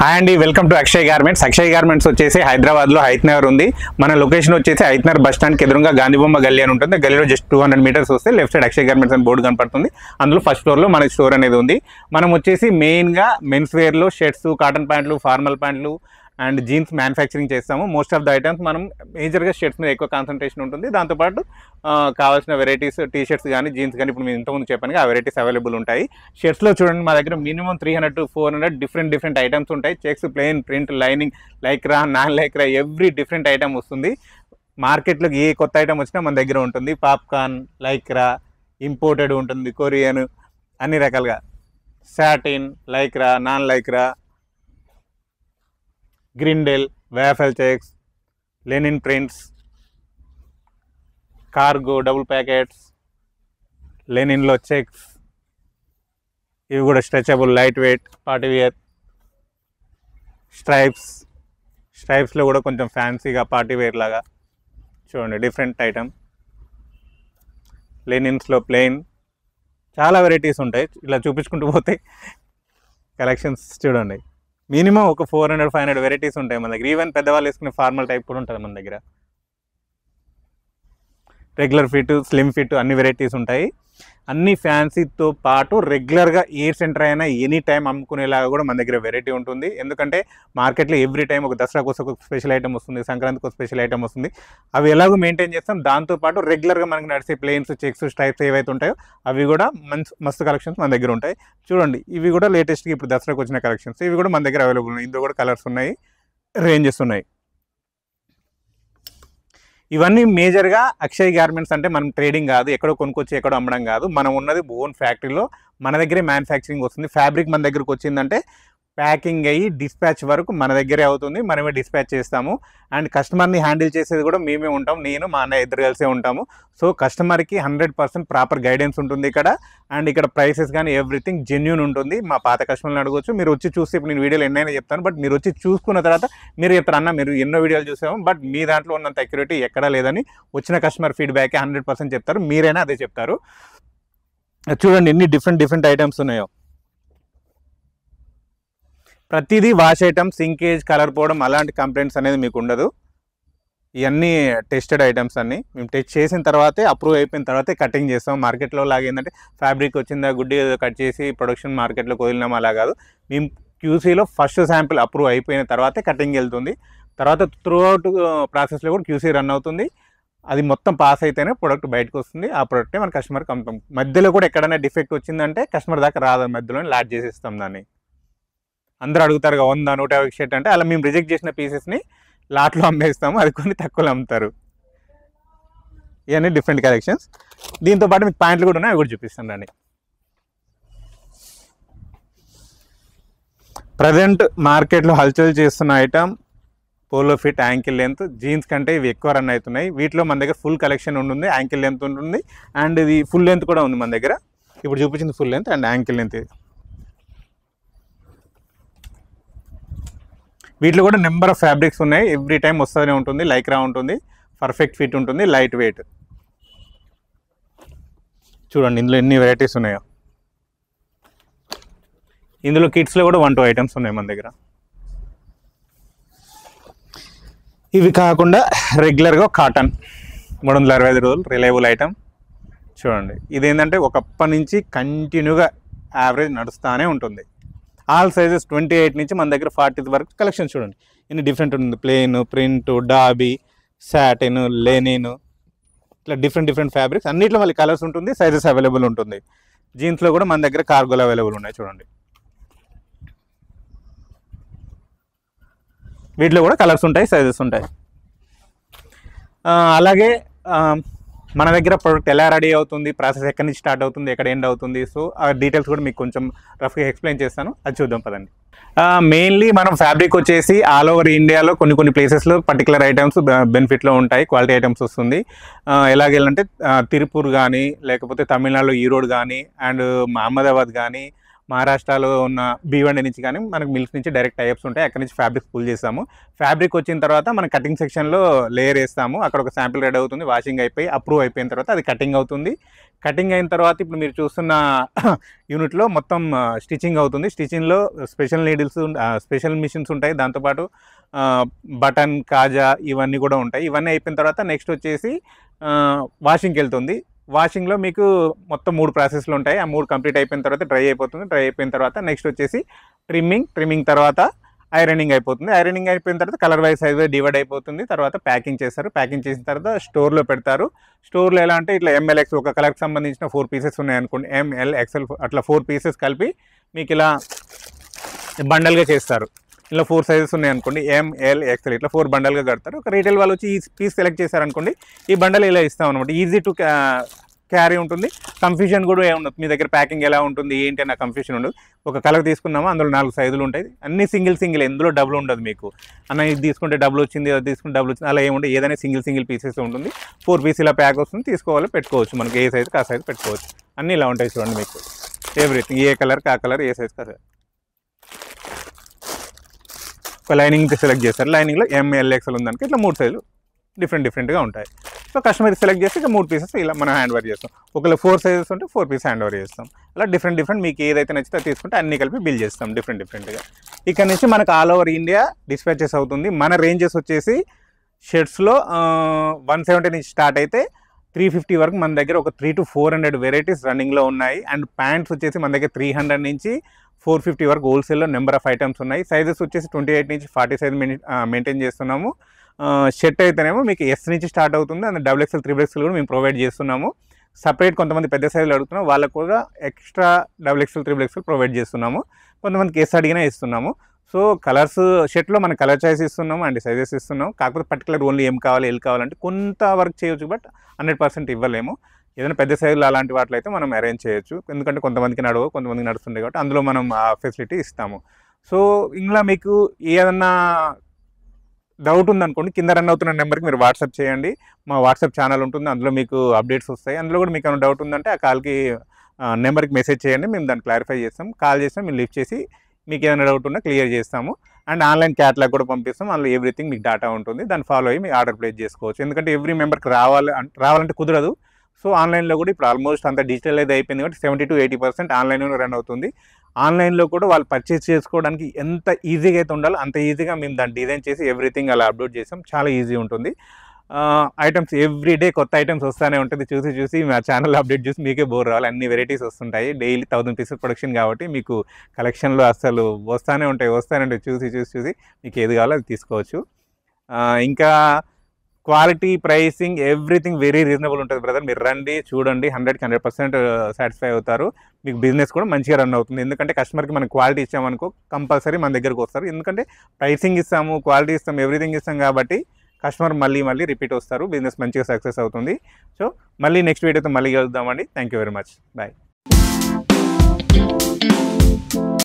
Hi అండి, welcome to Akshay garments. Akshay garments వచ్చేసి హైదరాబాద్లో హైత్ నగర్ ఉంది. మన లొకేషన్ వచ్చేసి హైత్ నగర్ బస్ స్టాండ్కి ఎదురుగా గాంధీబొమ్మ గల్లీ అని ఉంటుంది. గల్లీలో జస్ట్ 200 మీటర్స్ వస్తే లెఫ్ట్ సైడ్ అక్షయ్ గార్మెంట్స్ అని బోర్డు కనపడుతుంది. అందులో ఫస్ట్ ఫ్లోర్లో మన స్టోర్ అనేది ఉంది. మనం వచ్చేసి మెయిన్గా మెన్స్ వేర్లో షర్ట్స్, కాటన్ ప్యాంట్లు, ఫార్మల్ ప్యాంట్లు అండ్ జీన్స్ మ్యానుఫ్యాక్చరింగ్ చేస్తాము. మోస్ట్ ఆఫ్ ద ఐటమ్స్ మనం మేజర్గా షర్ట్స్ మీద ఎక్కువ కాన్సన్ట్రేషన్ ఉంటుంది. దాంతోపాటు కావాల్సిన వెరైటీస్ టీ షర్ట్స్ కానీ జీన్స్ కానీ ఇప్పుడు మేము ఇంతకుముందు చెప్పాను ఆ వెరైటీస్ అవైలబుల్ ఉంటాయి. షర్ట్స్లో చూడండి, మా దగ్గర మినిమం 300 to 400 డిఫరెంట్ ఐటమ్స్ ఉంటాయి. Checks, plain, print, lining, lycra, non lycra, every different item వస్తుంది. మార్కెట్లోకి ఏ కొత్త ఐటమ్ వచ్చినా మన దగ్గర ఉంటుంది. పాప్కార్న్, లైక్రా, ఇంపోర్టెడ్ ఉంటుంది, కొరియన్, అన్ని రకాలుగా సాటిన్, లైక్రా, నాన్ లైక్రా, గ్రిండెల్, waffle checks, linen prints, cargo double packets, లెనిన్లో చెక్స్, ఇవి కూడా stretchable, light weight, party wear, స్ట్రైప్స్లో కూడా కొంచెం ఫ్యాన్సీగా పార్టీ వేర్ లాగా చూడండి డిఫరెంట్ ఐటమ్. లెనిన్స్లో ప్లెయిన్, చాలా వెరైటీస్ ఉంటాయి. ఇలా చూపించుకుంటూ పోతే కలెక్షన్స్ చూడండి మినిమం ఒక 400-500 వెరైటీస్ ఉంటాయి మన దగ్గర. ఈవెన్ పెద్దవాళ్ళు వేసుకునే ఫార్మల్ టైప్ కూడా ఉంటుంది మన దగ్గర. రెగ్యులర్ ఫిట్, స్లిమ్ ఫిట్, అన్ని వెరైటీస్ ఉంటాయి. అన్ని ఫ్యాన్సీతో పాటు రెగ్యులర్గా ఏ సెంటర్ అయినా ఎనీ టైం అమ్ముకునేలాగా కూడా మన దగ్గర వెరైటీ ఉంటుంది. ఎందుకంటే మార్కెట్లో ఎవ్రీ టైం ఒక దసరా కోసం ఒక స్పెషల్ ఐటమ్ వస్తుంది, సంక్రాంతికి ఒక స్పెషల్ ఐటమ్ వస్తుంది. అవి ఎలాగో మెయింటైన్ చేస్తాం. దాంతోపాటు రెగ్యులర్గా మనకి నడిచే ప్లెయిన్స్, చెక్స్, స్ట్రైప్స్ ఏవైతే ఉంటాయో అవి కూడా మస్తు కలెక్షన్స్ మన దగ్గర ఉంటాయి. చూడండి, ఇవి కూడా లేటెస్ట్గా ఇప్పుడు దసరాకు వచ్చిన కలెక్షన్స్. ఇవి కూడా మన దగ్గర అవైలబుల్ ఉన్నాయి. ఇందులో కూడా కలర్స్ ఉన్నాయి, రేంజెస్ ఉన్నాయి. ఇవన్నీ మేజర్గా అక్షయ్ గార్మెంట్స్ అంటే మనం ట్రేడింగ్ కాదు, ఎక్కడో కొనుక్కొచ్చి ఎక్కడో అమ్మడం కాదు. మనం ఉన్నది ఓన్ ఫ్యాక్టరీలో మన దగ్గరే మ్యానుఫ్యాక్చరింగ్ వస్తుంది. ఫ్యాబ్రిక్ మన దగ్గరకు వచ్చిందంటే ప్యాకింగ్ అయ్యి డిస్పాచ్ వరకు మన దగ్గరే అవుతుంది. మనమే డిస్పాచ్ చేస్తాము. అండ్ కస్టమర్ని హ్యాండిల్ చేసేది కూడా మేమే ఉంటాం. నేను మా అన్న ఇద్దరు కలిసే ఉంటాము. సో కస్టమర్కి 100% ప్రాపర్ గైడెన్స్ ఉంటుంది ఇక్కడ. అండ్ ఇక్కడ ప్రైసెస్ కానీ ఎవ్రీథింగ్ జెన్యూన్ ఉంటుంది. మా పాత కస్టమర్ని అడగవచ్చు. మీరు వచ్చి చూస్తే ఇప్పుడు నేను వీడియోలు ఎన్నైనా చెప్తాను, బట్ మీరు వచ్చి చూసుకున్న తర్వాత మీరు చెప్తారు, అన్న మీరు ఎన్నో వీడియోలు చూసాము బట్ మీ దాంట్లో ఉన్నంత అక్యురేటీ ఎక్కడా లేదని వచ్చిన కస్టమర్ ఫీడ్బ్యాక్ 100% చెప్తారు. మీరైనా అదే చెప్తారు. చూడండి ఎన్ని డిఫరెంట్ ఐటమ్స్ ఉన్నాయో. ప్రతిదీ వాష్ ఐటమ్, సింకేజ్, కలర్ పోవడం అలాంటి కంప్లైంట్స్ అనేది మీకు ఉండదు. ఇవన్నీ టెస్టెడ్ ఐటమ్స్ అన్నీ మేము టెస్ట్ చేసిన తర్వాతే, అప్రూవ్ అయిపోయిన తర్వాతే కటింగ్ చేస్తాం. మార్కెట్లో లాగా ఏంటంటే ఫ్యాబ్రిక్ వచ్చిందా గుడ్డి కట్ చేసి ప్రొడక్షన్ మార్కెట్లోకి వదిలినాం అలా కాదు. మేము క్యూసీలో ఫస్ట్ శాంపిల్ అప్రూవ్ అయిపోయిన తర్వాతే కటింగ్ వెళ్తుంది. తర్వాత త్రూ అవుట్ ప్రాసెస్లో కూడా క్యూసీ రన్ అవుతుంది. అది మొత్తం పాస్ అయితేనే ప్రోడక్ట్ బయటకు వస్తుంది. ఆ ప్రోడక్టే మన కస్టమర్కి అమ్ముతాం. మధ్యలో కూడా ఎక్కడైనా డిఫెక్ట్ వచ్చిందంటే కస్టమర్ దాకా రాదు, మధ్యలోనే లాట్ చేసేస్తాం దాన్ని. అందరూ అడుగుతారు 100-150 షర్ట్ అంటే అలా మేము రిజెక్ట్ చేసిన పీసెస్ని లాట్లో అమ్మేస్తాము. అది కొన్ని తక్కువలో అమ్ముతారు. ఇవన్నీ డిఫరెంట్ కలెక్షన్స్. దీంతో పాటు మీకు ప్యాంట్లు కూడా ఉన్నాయి, అవి కూడా చూపిస్తాను రండి. ప్రజెంట్ మార్కెట్లో హల్చల్ చేస్తున్న item polo fit, ankle length, jeans కంటే ఇవి ఎక్కువ రన్ అవుతున్నాయి. వీటిలో మన దగ్గర ఫుల్ కలెక్షన్ ఉంటుంది. యాంకిల్ లెంత్ ఉంటుంది అండ్ ఇది ఫుల్ లెంత్ కూడా ఉంది మన దగ్గర. ఇప్పుడు చూపించింది full length and ankle length. వీటిలో కూడా నెంబర్ ఆఫ్ ఫ్యాబ్రిక్స్ ఉన్నాయి. ఎవ్రీ టైం వస్తూనే ఉంటుంది. లైక్రా ఉంటుంది, పర్ఫెక్ట్ ఫిట్ ఉంటుంది, లైట్ వెయిట్. చూడండి ఇందులో ఎన్ని వెరైటీస్ ఉన్నాయో. ఇందులో కిడ్స్లో కూడా 1-2 ఐటమ్స్ ఉన్నాయి మన దగ్గర. ఇవి కాకుండా రెగ్యులర్గా కాటన్ 365 రోజులు రిలయబుల్ ఐటమ్. చూడండి ఇదేంటంటే ఒకప్పటి నుంచి కంటిన్యూగా యావరేజ్ నడుస్తూనే ఉంటుంది. ఆల్ సైజెస్ 28 నుంచి మన దగ్గర 40 వరకు కలెక్షన్ చూడండి. ఇన్ని డిఫరెంట్ ఉంటుంది. Plain, print, dobby, satin, linen, ఇట్లా డిఫరెంట్ ఫ్యాబ్రిక్స్. అన్నిట్లో మళ్ళీ కలర్స్ ఉంటుంది, సైజెస్ అవైలబుల్ ఉంటుంది. జీన్స్లో కూడా మన దగ్గర కార్గోలు అవైలబుల్ ఉన్నాయి. చూడండి వీటిలో కూడా కలర్స్ ఉంటాయి, సైజెస్ ఉంటాయి. అలాగే మన దగ్గర ప్రోడక్ట్ ఎలా రెడీ అవుతుంది, ప్రాసెస్ ఎక్కడి నుంచి స్టార్ట్ అవుతుంది, ఎక్కడ ఎండ్ అవుతుంది, సో ఆ డీటెయిల్స్ కూడా మీకు కొంచెం రఫ్గా ఎక్స్ప్లెయిన్ చేస్తాను. అది చూద్దాం పదండి. మెయిన్లీ మనం ఫ్యాబ్రిక్ వచ్చేసి ఆల్ ఓవర్ ఇండియాలో కొన్ని ప్లేసెస్లో పర్టికులర్ ఐటమ్స్ బెనిఫిట్లో ఉంటాయి, క్వాలిటీ ఐటమ్స్ వస్తుంది. ఎలాగెళ్ళంటే తిరుపూర్ కానీ, లేకపోతే తమిళనాడులో ఈరోడ్ కానీ, అండ్ అహ్మదాబాద్ కానీ, మహారాష్ట్రలో ఉన్న భీవండి నుంచి కానీ మనకు మిల్క్ నుంచి డైరెక్ట్ టైప్స్ ఉంటాయి. అక్కడ నుంచి ఫ్యాబ్రిక్స్ పుల్ చేస్తాము. ఫ్యాబ్రిక్ వచ్చిన తర్వాత మనం కటింగ్ సెక్షన్లో లేయర్ వేస్తాము. అక్కడ ఒక శాంపిల్ రెడీ అవుతుంది. వాషింగ్ అయిపోయి అప్రూవ్ అయిపోయిన తర్వాత అది కటింగ్ అవుతుంది. కటింగ్ అయిన తర్వాత ఇప్పుడు మీరు చూస్తున్న యూనిట్లో మొత్తం స్టిచ్చింగ్ అవుతుంది. స్టిచ్చింగ్లో స్పెషల్ నీడిల్స్, స్పెషల్ మిషన్స్ ఉంటాయి. దాంతోపాటు బటన్, కాజా ఇవన్నీ కూడా ఉంటాయి. ఇవన్నీ అయిపోయిన తర్వాత నెక్స్ట్ వచ్చేసి వాషింగ్కి వెళ్తుంది. వాషింగ్లో మీకు మొత్తం 3 ప్రాసెస్లు ఉంటాయి. ఆ 3 కంప్లీట్ అయిపోయిన తర్వాత డ్రై అయిపోతుంది. డ్రై అయిపోయిన తర్వాత నెక్స్ట్ వచ్చేసి ట్రిమ్మింగ్ తర్వాత ఐరనింగ్ అయిపోతుంది. ఐరనింగ్ అయిపోయిన తర్వాత కలర్ వైజ్ సైజ్ డివైడ్ అయిపోతుంది. తర్వాత ప్యాకింగ్ చేస్తారు. ప్యాకింగ్ చేసిన తర్వాత స్టోర్లో పెడతారు. స్టోర్లో ఎలా అంటే ఇట్లా MLX ఒక కలర్కి సంబంధించిన 4 పీసెస్ ఉన్నాయి అనుకోండి, ML XL అట్లా 4 పీసెస్ కలిపి మీకు ఇలా బండల్గా చేస్తారు. ఇలా 4 సైజెస్ ఉన్నాయి అనుకోండి, ML XL ఇట్లా 4 బండల్గా కడతారు. ఒక రీటైల్ వాళ్ళు వచ్చి ఈ పీస్ సెలెక్ట్ చేశారనుకోండి, ఈ బండల్ ఇలా ఇస్తాం అనమాట. ఈజీ టు క్యారీ ఉంటుంది. కన్ఫ్యూజన్ కూడా ఏముండదు. మీ దగ్గర ప్యాకింగ్ ఎలా ఉంటుంది ఏంటి అన్న కన్ఫ్యూజన్ ఉండదు. ఒక కలర్ తీసుకున్నామా అందులో 4 సైజులు ఉంటాయి. అన్ని సింగిల్ ఎందులో డబుల్ ఉండదు మీకు. అన్న ఇది తీసుకుంటే డబుల్ వచ్చింది, అది తీసుకుంటే డబుల్ వచ్చింది అలా ఏముంటుంది. ఏదైనా సింగిల్ పీసెస్ ఉంటుంది. 4 పీస్ ఇలా ప్యాక్ వస్తుంది. తీసుకోవాలి, పెట్టుకోవచ్చు. మనకి ఏ సైజుకి ఆ సైజు పెట్టుకోవచ్చు. అన్నీ ఇలా ఉంటాయి చూడండి మీకు. ఎవ్రీథింగ్ ఏ కలర్కి ఆ కలర్, ఏ సైజుకి ఆ సైజ్. ఒక లైనింగ్ సెలెక్ట్ చేస్తారు. లైనింగ్లో ML XL ఉందనుకో ఇట్లా 3 సైజులు డిఫరెంట్గా ఉంటాయి. సో కస్టమర్ సెలెక్ట్ చేసి ఇక 3 పీసెస్ ఇలా మనం హ్యాండ్ ఓవర్ చేస్తాం. ఒకవేళ 4 సైజెస్ ఉంటే 4 పీస్ హ్యాండ్ ఓవర్ చేస్తాం. అలా డిఫరెంట్ మీకు ఏదైతే నచ్చితే తీసుకుంటే అన్ని కలిపి బిల్ చేస్తాం డిఫరెంట్గా. ఇక్కడ నుంచి మనకు ఆల్ ఓవర్ ఇండియా డిస్పాచెస్ అవుతుంది. మన రేంజెస్ వచ్చేసి షర్ట్స్లో 170 నుంచి స్టార్ట్ అయితే 350 వరకు మన దగ్గర ఒక 300 to 400 వెరైటీస్ రన్నింగ్లో ఉన్నాయి. అండ్ ప్యాంట్స్ వచ్చేసి మన దగ్గర 300 నుంచి 450 వరకు హోల్సేల్లో నెంబర్ ఆఫ్ ఐటమ్స్ ఉన్నాయి. సైజెస్ వచ్చేసి 28 నుంచి 40 సైజ్ మెయింటైన్ చేస్తున్నాము. షర్ట్ అయితేనేమో మీకు S నుంచి స్టార్ట్ అవుతుంది. అండ్ XXL, XXL కూడా మేము ప్రొవైడ్ చేస్తున్నాము. సపరేట్ కొంతమంది పెద్ద సైజులు అడుగుతున్నాం, వాళ్ళకు కూడా ఎక్స్ట్రా XXL, XXL ప్రొవైడ్ చేస్తున్నాము. కొంతమందికి S అడిగినా ఇస్తున్నాము. సో కలర్స్ షర్ట్లో మన కలర్ చాయిస్ ఇస్తున్నాము అండ్ సైజెస్ ఇస్తున్నాం. కాకపోతే పర్టికులర్ ఓన్లీ M కావాలి, L కావాలంటే కొంత వర్క్ చేయొచ్చు, బట్ 100% ఇవ్వలేము. ఏదైనా పెద్ద సైజులు అలాంటి వాటిలో అయితే మనం అరేంజ్ చేయొచ్చు. ఎందుకంటే కొంతమందికి నడవు, కొంతమందికి నడుస్తుండే కాబట్టి అందులో మనం ఆ ఫెసిలిటీ ఇస్తాము. సో ఇందులో మీకు ఏదన్నా డౌట్ ఉందనుకోండి, కింద రన్ అవుతున్న నెంబర్కి మీరు వాట్సాప్ చేయండి. మా వాట్సాప్ ఛానల్ ఉంటుంది, అందులో మీకు అప్డేట్స్ వస్తాయి. అందులో కూడా మీకు ఏమైనా డౌట్ ఉందంటే ఆ కాల్కి నెంబర్కి మెసేజ్ చేయండి, మేము దాన్ని క్లారిఫై చేస్తాం. కాల్ చేస్తాం, మేము లిఫ్ట్ చేసి మీకు ఏదైనా డౌట్ ఉన్నా క్లియర్ చేస్తాము. అండ్ ఆన్లైన్ క్యాటలాగ్ కూడా పంపిస్తాం. అందులో ఎవ్రీథింగ్ మీకు డేటా ఉంటుంది. దాన్ని ఫాలో అయ్యి మీ ఆర్డర్ ప్లేస్ చేసుకోవచ్చు. ఎందుకంటే ఎవ్రీ మెంబర్కి రావాలంటే కుదరదు. సో ఆన్లైన్లో కూడా ఇప్పుడు ఆల్మోస్ట్ అంత డిజిటల్ అయితే అయిపోయింది కాబట్టి 70 to 80% ఆన్లైన్లో రన్ అవుతుంది. ఆన్లైన్లో కూడా వాళ్ళు పర్చేస్ చేసుకోవడానికి ఎంత ఈజీగా అయితే ఉండాలో అంత ఈజీగా మేము దాన్ని డిజైన్ చేసి ఎవ్రీథింగ్ అలా అప్లోడ్ చేసాం. చాలా ఈజీ ఉంటుంది. ఐటమ్స్ ఎవ్రీడే కొత్త ఐటమ్స్ వస్తూనే ఉంటుంది. చూసి మా ఛానల్ అప్డేట్ చూసి మీకే బోర్ రావాలి. అన్ని వెరైటీస్ వస్తుంటాయి. డైలీ 1000 పీసెస్ ప్రొడక్షన్ కాబట్టి మీకు కలెక్షన్లో అసలు వస్తూనే ఉంటాయి. చూసి మీకు ఏది కావాలో అది తీసుకోవచ్చు. ఇంకా quality, pricing everything very reasonable ఉంటుంది బ్రదర్. మీరు రండి, చూడండి, 100కి 100% సాటిస్ఫై అవుతారు. మీకు బిజినెస్ కూడా మంచిగా రన్ అవుతుంది. ఎందుకంటే కస్టమర్కి మనం క్వాలిటీ ఇచ్చామనుకో కంపల్సరీ మన దగ్గరకు వస్తారు. ఎందుకంటే ప్రైసింగ్ ఇస్తాము, క్వాలిటీ ఇస్తాము, ఎవ్రీథింగ్ ఇస్తాం కాబట్టి కస్టమర్ మళ్ళీ రిపీట్ వస్తారు. బిజినెస్ మంచిగా సక్సెస్ అవుతుంది. సో మళ్ళీ నెక్స్ట్ వీడియోతో మళ్ళీ కలుద్దామండి. Thank you very much. Bye.